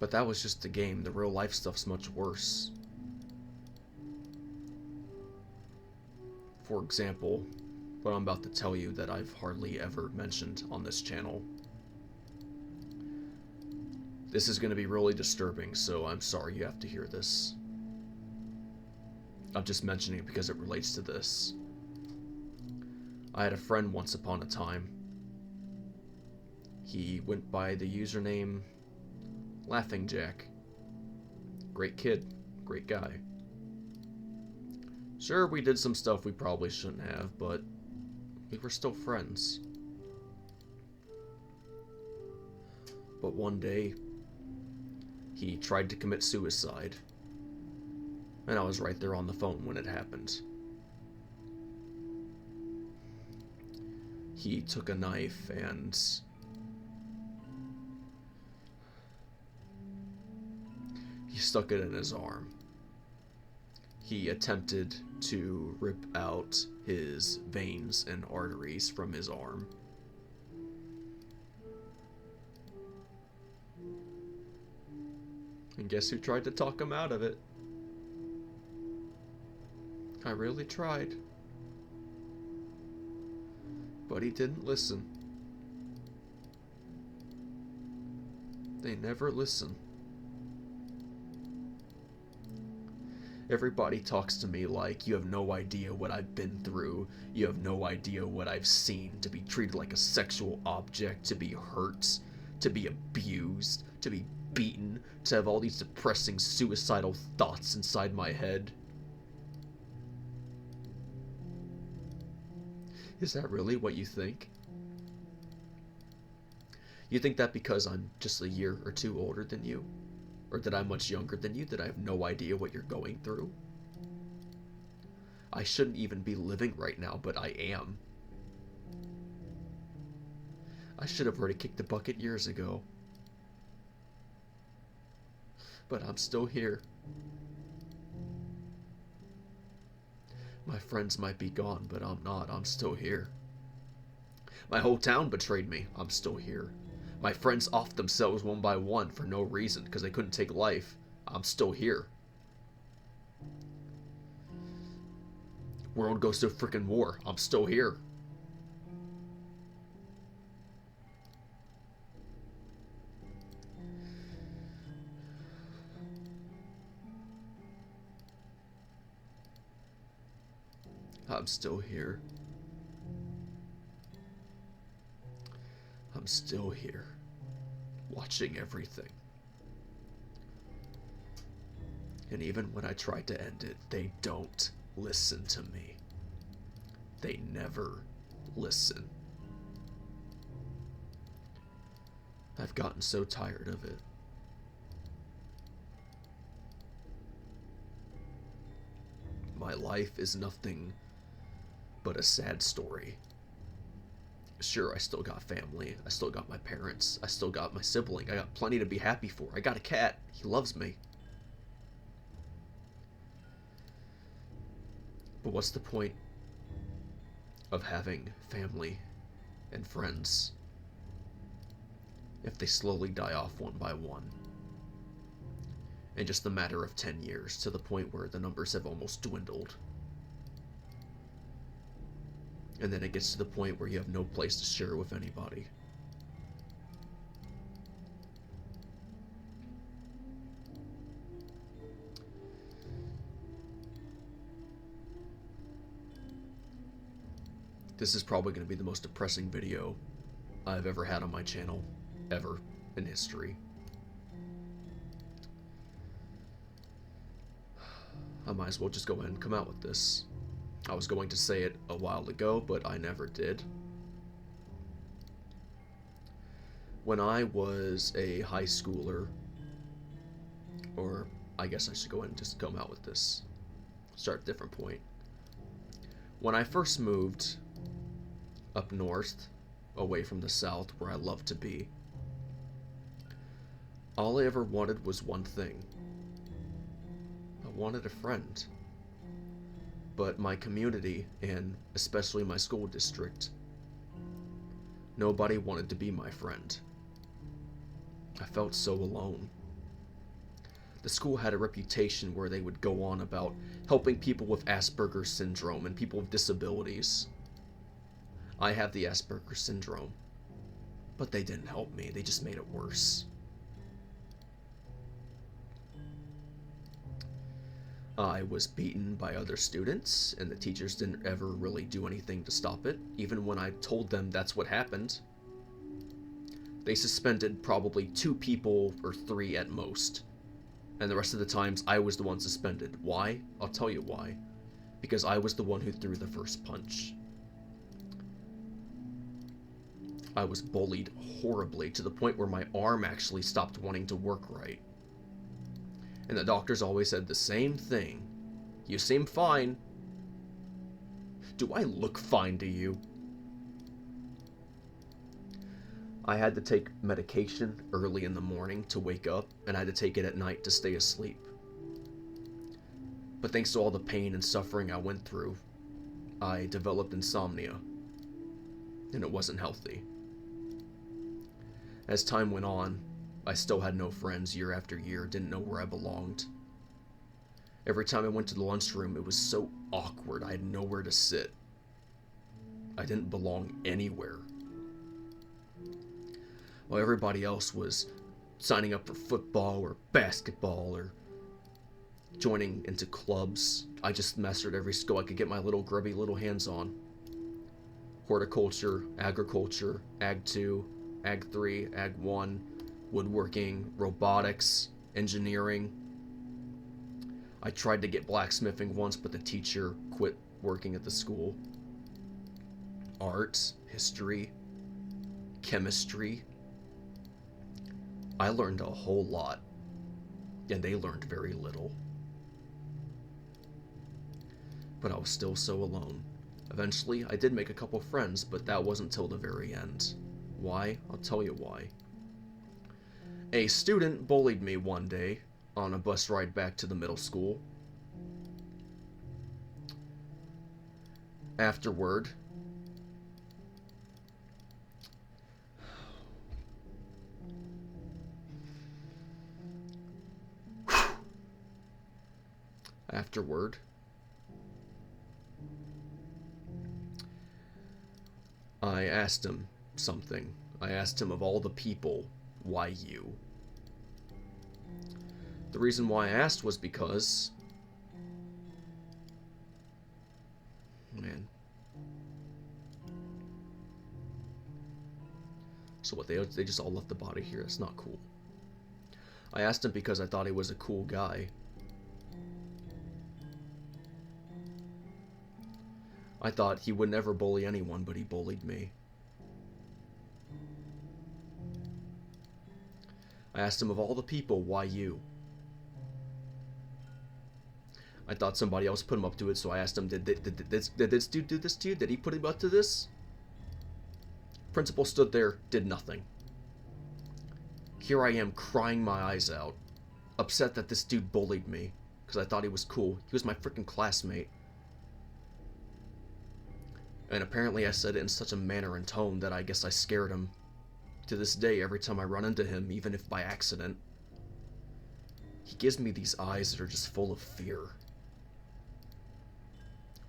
But that was just a game. The real life stuff's much worse. For example, what I'm about to tell you that I've hardly ever mentioned on this channel. This is going to be really disturbing, so I'm sorry you have to hear this. I'm just mentioning it because it relates to this. I had a friend once upon a time. He went by the username Laughing Jack. Great kid, great guy. Sure, we did some stuff we probably shouldn't have, but we were still friends. But one day, he tried to commit suicide. And I was right there on the phone when it happened. He took a knife and he stuck it in his arm. He attempted to rip out his veins and arteries from his arm. And guess who tried to talk him out of it? I really tried. But he didn't listen. They never listen. Everybody talks to me like, you have no idea what I've been through, you have no idea what I've seen, to be treated like a sexual object, to be hurt, to be abused, to be beaten, to have all these depressing suicidal thoughts inside my head. Is that really what you think? You think that because I'm just a year or two older than you? Or that I'm much younger than you, that I have no idea what you're going through? I shouldn't even be living right now, but I am. I should have already kicked the bucket years ago. But I'm still here. My friends might be gone, but I'm not. I'm still here. My whole town betrayed me. I'm still here. My friends offed themselves one by one for no reason, because they couldn't take life. I'm still here. World goes to frickin' war. I'm still here. I'm still here. I'm still here. watching everything. And even when I tried to end it, they don't listen to me. They never listen. I've gotten so tired of it. My life is nothing but a sad story. Sure, I still got family. I still got my parents. I still got my sibling. I got plenty to be happy for. I got a cat. He loves me. But what's the point of having family and friends if they slowly die off one by one? In just a matter of 10 years, to the point where the numbers have almost dwindled. And then it gets to the point where you have no place to share with anybody. This is probably going to be the most depressing video I've ever had on my channel, ever, in history. I might as well just go ahead and come out with this. I was going to say it a while ago, but I never did. When I was a high schooler, or I guess I should go ahead and just come out with this. Start at a different point. When I first moved up north, away from the south, where I love to be, all I ever wanted was one thing. I wanted a friend. But my community, and especially my school district, nobody wanted to be my friend. I felt so alone. The school had a reputation where they would go on about helping people with Asperger's syndrome and people with disabilities. I have the Asperger's syndrome, but they didn't help me, they just made it worse. I was beaten by other students, and the teachers didn't ever really do anything to stop it, even when I told them that's what happened. They suspended probably 2 people, or 3 at most, and the rest of the times I was the one suspended. Why? I'll tell you why. Because I was the one who threw the first punch. I was bullied horribly, to the point where my arm actually stopped wanting to work right. And the doctors always said the same thing. You seem fine. Do I look fine to you? I had to take medication early in the morning to wake up, and I had to take it at night to stay asleep. But thanks to all the pain and suffering I went through, I developed insomnia, and it wasn't healthy. As time went on, I still had no friends year after year, didn't know where I belonged. Every time I went to the lunchroom, it was so awkward, I had nowhere to sit. I didn't belong anywhere. While everybody else was signing up for football or basketball or joining into clubs, I just mastered every skill I could get my little grubby little hands on. Horticulture, agriculture, Ag 2, Ag 3, Ag 1, woodworking, robotics, engineering. I tried to get blacksmithing once, but the teacher quit working at the school. Art, history, chemistry. I learned a whole lot, and they learned very little. But I was still so alone. Eventually, I did make a couple friends, but that wasn't till the very end. Why? I'll tell you why. A student bullied me one day on a bus ride back to the middle school. Afterward, I asked him something. I asked him, of all the people, why you? The reason why I asked was because, So what, they just all left the body here? It's not cool. I asked him because I thought he was a cool guy. I thought he would never bully anyone, but he bullied me. I asked him, of all the people, why you? I thought somebody else put him up to it, so I asked him, did this dude do this to you? Did he put him up to this? Principal stood there, did nothing. Here I am crying my eyes out, upset that this dude bullied me, because I thought he was cool. He was my freaking classmate. And apparently I said it in such a manner and tone that I guess I scared him. To this day, every time I run into him, even if by accident, he gives me these eyes that are just full of fear.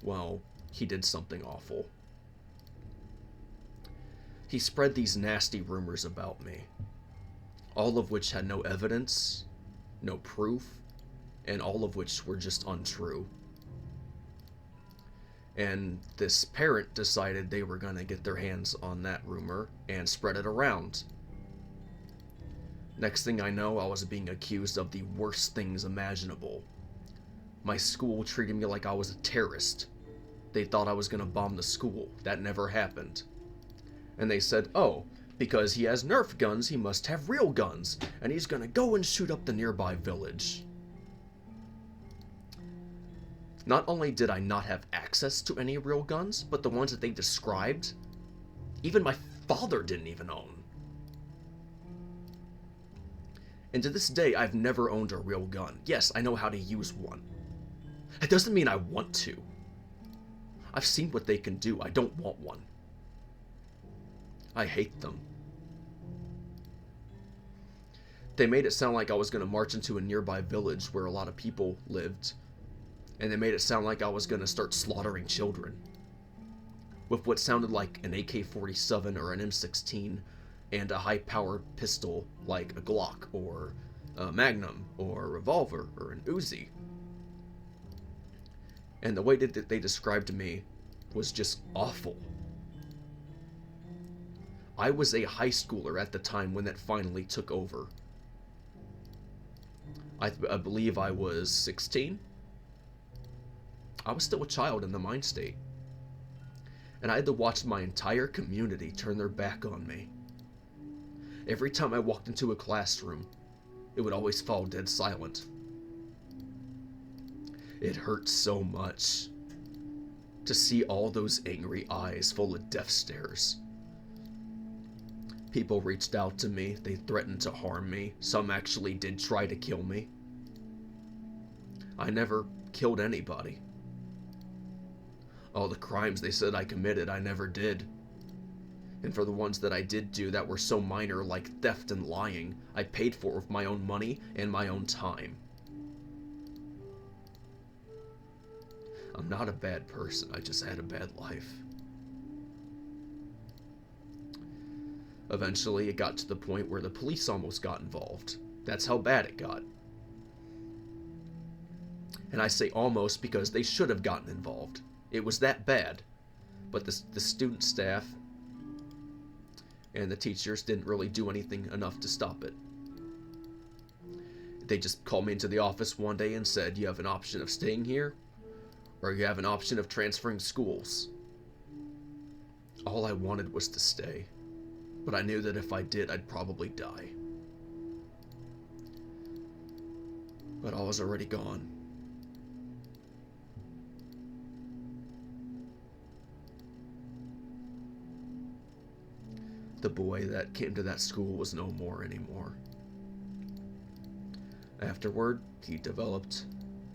Well, he did something awful. He spread these nasty rumors about me, all of which had no evidence, no proof, and all of which were just untrue. And this parent decided they were going to get their hands on that rumor and spread it around. Next thing I know, I was being accused of the worst things imaginable. My school treated me like I was a terrorist. They thought I was going to bomb the school. That never happened. And they said, oh, because he has Nerf guns, he must have real guns, and he's going to go and shoot up the nearby village. Not only did I not have access to any real guns, but the ones that they described, even my father didn't even own. And to this day, I've never owned a real gun. Yes, I know how to use one. It doesn't mean I want to. I've seen what they can do. I don't want one. I hate them. They made it sound like I was going to march into a nearby village where a lot of people lived, and they made it sound like I was going to start slaughtering children with what sounded like an AK-47 or an M16 and a high-powered pistol like a Glock or a Magnum or a revolver or an Uzi. And the way that they described me was just awful. I was a high schooler at the time when that finally took over. I believe I was 16. I was still a child in the mind state. And I had to watch my entire community turn their back on me. Every time I walked into a classroom, it would always fall dead silent. It hurt so much to see all those angry eyes full of death stares. People reached out to me, they threatened to harm me, some actually did try to kill me. I never killed anybody. All the crimes they said I committed, I never did. And for the ones that I did do that were so minor, like theft and lying, I paid for with my own money and my own time. I'm not a bad person, I just had a bad life. Eventually, it got to the point where the police almost got involved. That's how bad it got. And I say almost because they should have gotten involved. It was that bad. But the student staff and the teachers didn't really do anything enough to stop it. They just called me into the office one day and said, you have an option of staying here, or you have an option of transferring schools. All I wanted was to stay. But I knew that if I did, I'd probably die. But I was already gone. The boy that came to that school was no more anymore. Afterward, he developed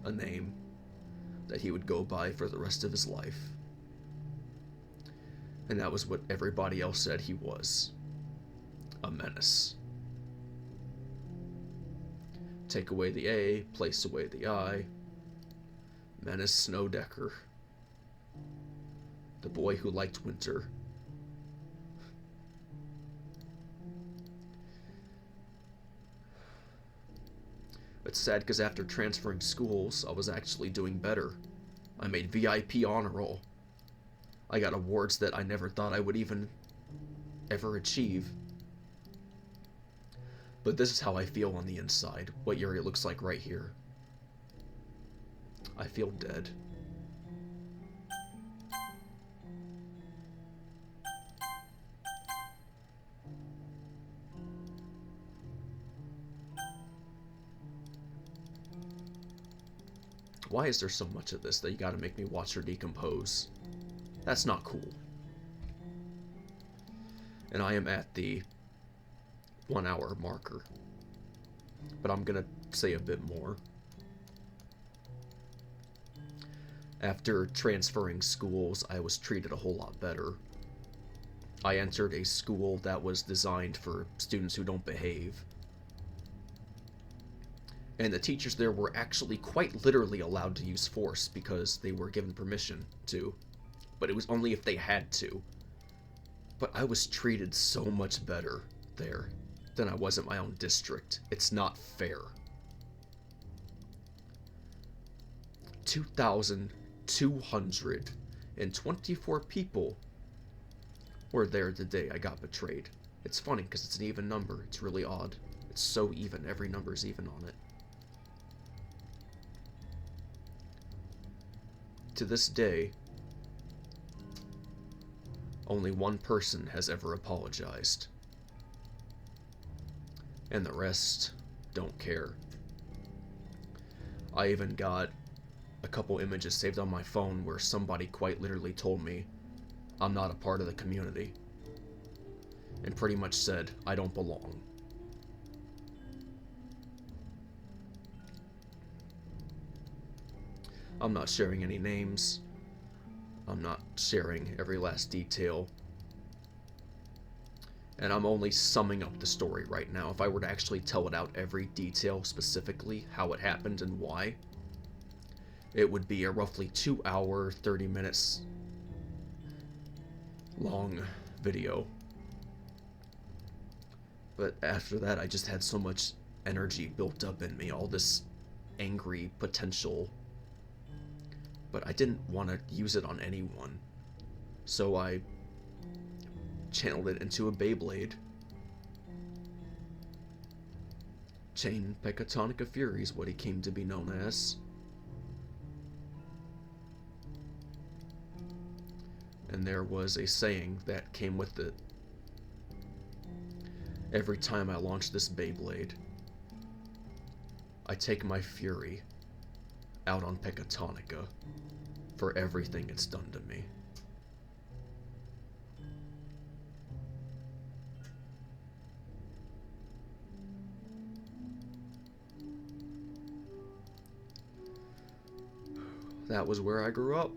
a name that he would go by for the rest of his life. And that was what everybody else said he was. A menace. Take away the A, place away the I. Menace Snowdecker. The boy who liked winter. It's sad because after transferring schools, I was actually doing better. I made VIP honor roll. I got awards that I never thought I would even ever achieve. But this is how I feel on the inside, what Yuri looks like right here. I feel dead. Why is there so much of this that you gotta make me watch her decompose? That's not cool. And I am at the 1 hour marker. But I'm gonna say a bit more. After transferring schools, I was treated a whole lot better. I entered a school that was designed for students who don't behave. And the teachers there were actually quite literally allowed to use force because they were given permission to. But it was only if they had to. But I was treated so much better there than I was at my own district. It's not fair. 2,224 people were there the day I got betrayed. It's funny because it's an even number. It's really odd. It's so even. Every number's even on it. To this day, only one person has ever apologized. And the rest don't care. I even got a couple images saved on my phone where somebody quite literally told me I'm not a part of the community. And pretty much said I don't belong. I'm not sharing any names. I'm not sharing every last detail. And I'm only summing up the story right now. If I were to actually tell it out every detail specifically, how it happened and why, it would be a roughly 2 hour, 30 minutes long video. But after that, I just had so much energy built up in me, all this angry potential. But I didn't want to use it on anyone. So I channeled it into a Beyblade. Chain Pecatonica Fury is what he came to be known as. And there was a saying that came with it. Every time I launch this Beyblade, I take my fury out on Pecatonica for everything it's done to me. That was where I grew up.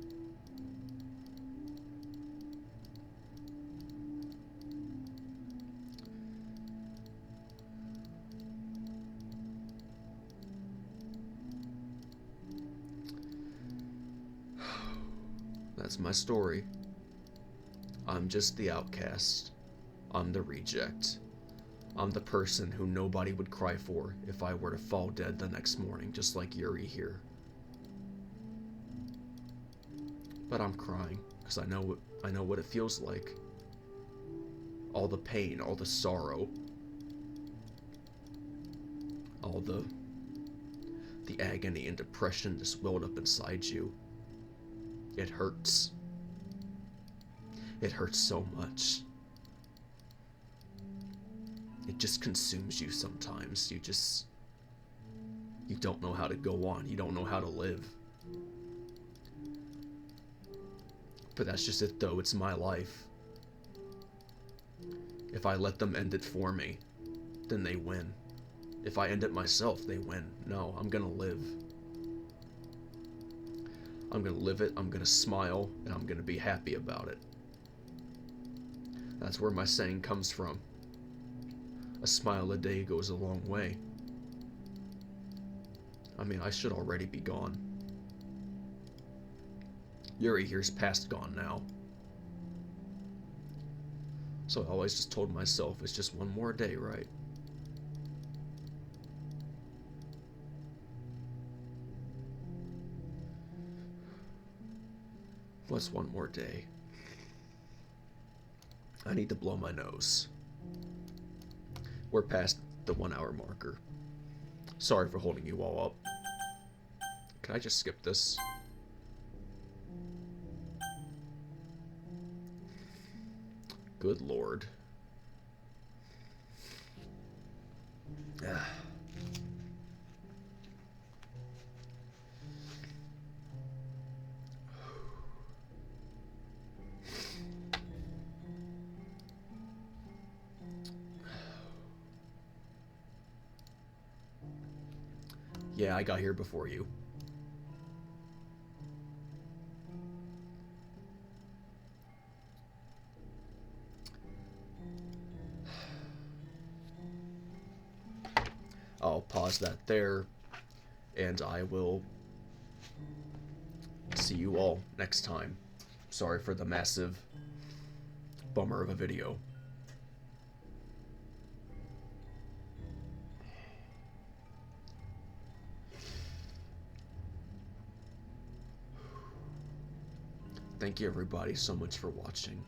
That's my story. I'm just the outcast. I'm the reject. I'm the person who nobody would cry for if I were to fall dead the next morning, just like Yuri here. But I'm crying, because I know what it feels like. All the pain, all the sorrow, all the agony and depression just welled up inside you. It hurts. It hurts so much. It just consumes you sometimes. You don't know how to go on. You don't know how to live. But that's just it though. It's my life. If I let them end it for me, then they win. If I end it myself, they win. No, I'm gonna live. I'm gonna live it, I'm gonna smile, and I'm gonna be happy about it. That's where my saying comes from. A smile a day goes a long way. I mean, I should already be gone. Yuri here's past gone now. So I always just told myself, it's just one more day, right? What's one more day? I need to blow my nose. We're past the 1 hour marker. Sorry for holding you all up. Can I just skip this? Good lord. Yeah, I got here before you. I'll pause that there, and I will see you all next time. Sorry for the massive bummer of a video. Thank you everybody so much for watching.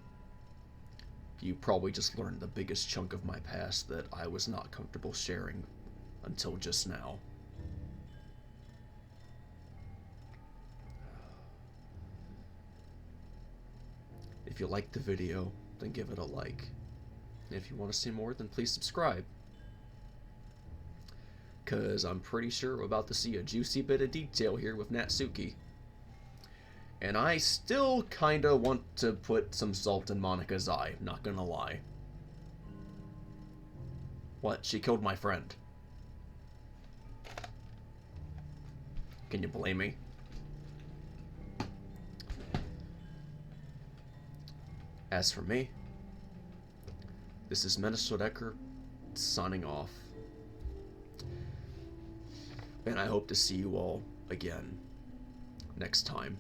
You probably just learned the biggest chunk of my past that I was not comfortable sharing until just now. If you liked the video, then give it a like. If you want to see more, then please subscribe. Cause I'm pretty sure we're about to see a juicy bit of detail here with Natsuki. And I still kinda want to put some salt in Monika's eye, not gonna lie. What? She killed my friend. Can you blame me? As for me, this is Minnesota Decker signing off. And I hope to see you all again next time.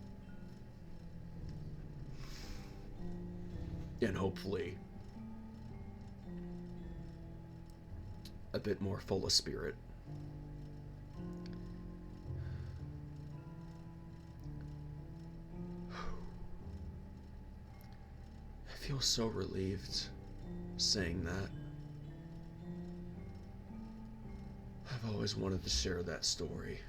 And hopefully a bit more full of spirit. I feel so relieved saying that. I've always wanted to share that story.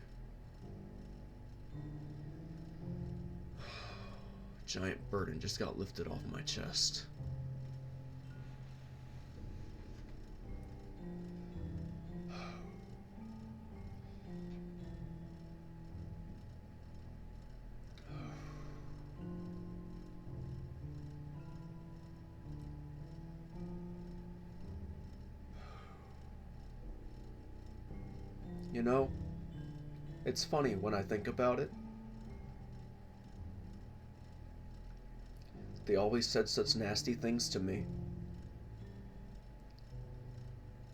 Giant burden just got lifted off my chest. You know, it's funny when I think about it. They always said such nasty things to me.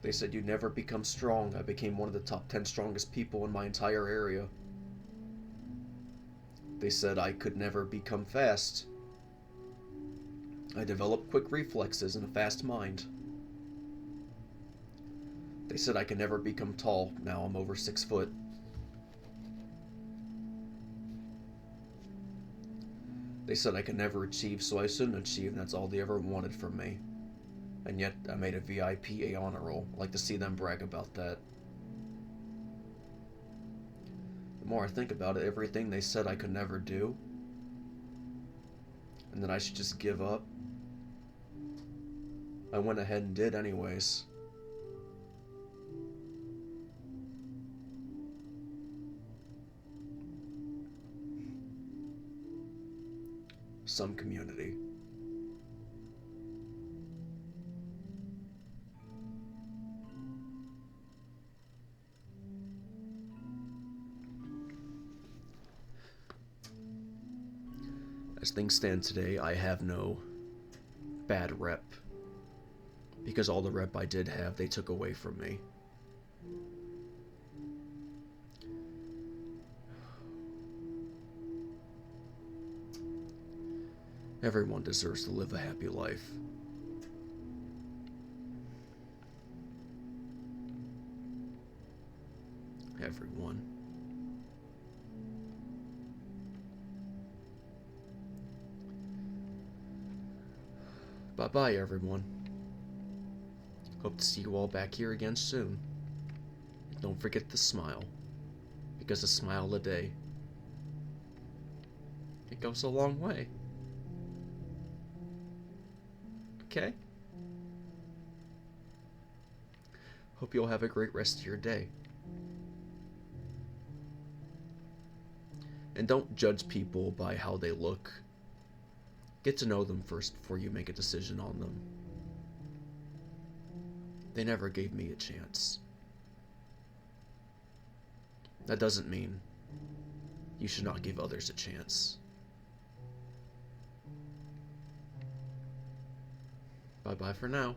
They said you'd never become strong. I became one of the top 10 strongest people in my entire area. They said I could never become fast. I developed quick reflexes and a fast mind. They said I could never become tall. Now I'm over 6 foot. They said I could never achieve, so I shouldn't achieve, and that's all they ever wanted from me. And yet, I made a VIP A honor roll. I like to see them brag about that. The more I think about it, everything they said I could never do, and that I should just give up, I went ahead and did anyways. Some community. As things stand today, I have no bad rep, because all the rep I did have, they took away from me. Everyone deserves to live a happy life. Everyone. Bye-bye, everyone. Hope to see you all back here again soon. And don't forget to smile, because a smile a day, it goes a long way. Okay? Hope you all have a great rest of your day. And don't judge people by how they look. Get to know them first before you make a decision on them. They never gave me a chance. That doesn't mean you should not give others a chance. Bye-bye for now.